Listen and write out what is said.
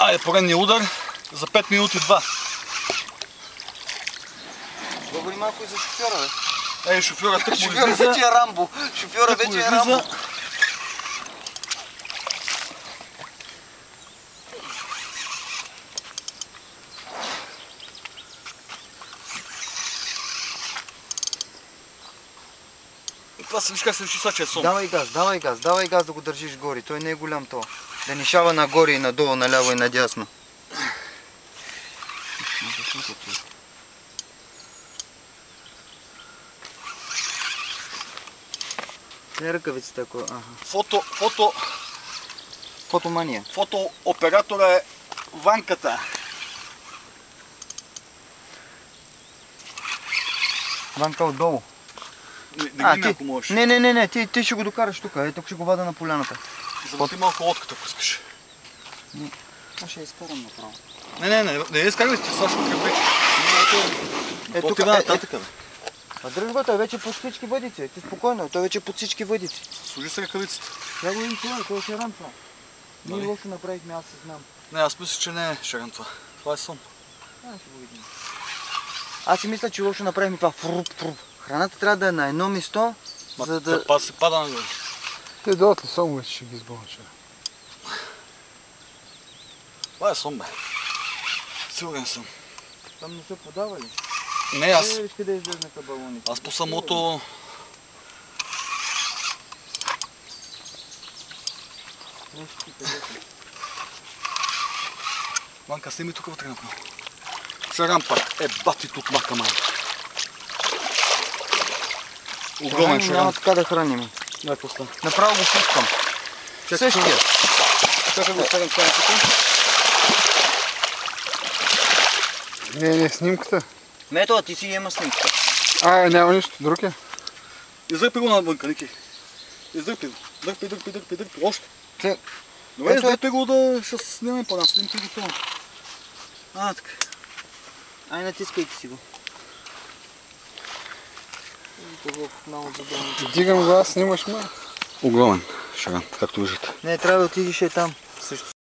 Айде, поредния удар за 5 минути 2. Говори малко и за шофьора, бе. Ей, шофьорът тък му излиза. Шофьора вече е Рамбо. Шофьора вече е Рамбо. Това се виж как се чувства, че е сон. Давай газ да го държиш горе. Той не е голям то. Да не шава нагоре и надолу, наляво и надясно. Не ръкавицата, ако... Фотомания. Фотооператора е Ванката. Ванка отдолу. Ако можеш. Не, ти ще го докараш тук. Ето ще го вада на поляната. Завърти малко лодката, ако искаш. Аз ще изкарам направо. Не изкарвай ти, Сашо, крепече. Ето ти нататък, бе. А дръж го, той вече под всички въдици. Ти спокойно, той вече под всички въдици. Служи се ръкавицата. Я го видим това, той е шаран това. Ние лошо направихме, аз се знам. Не, аз мисля, че не е шаран това. Това е сон. Ще го видим. Аз си мисля, че лошо направихме това. Храната трябва да е на едно место, за да... се пада нагоре. Те дойдат ли сон, вече ще ги избълча. Това е сон, бе. Сигурен съм. Там не са подавали. Не, аз... Виж къде излезнаха балоните. Аз по самото... Нещо ти където. Ванка, сними тук вътре направо. Шаран пак. Бати тут мака май. Огромен шаран. Няма така да храним. Дай пусна. Направо го пускам. Същия. Чакай го оставям това тук. Не, снимката. Мето, ти си има снимката. Няма нищо, друг е. Издърпи го навънка, Ники. Издърпи го. Дърпи. Още. Добре, издърпи го да ще снимем по нас. Снимки го това. Така. Ай, натискайте си го. Дигам глас, снимаш ме. Огромен шаран, както виждате. Не, трябва да отидеш там.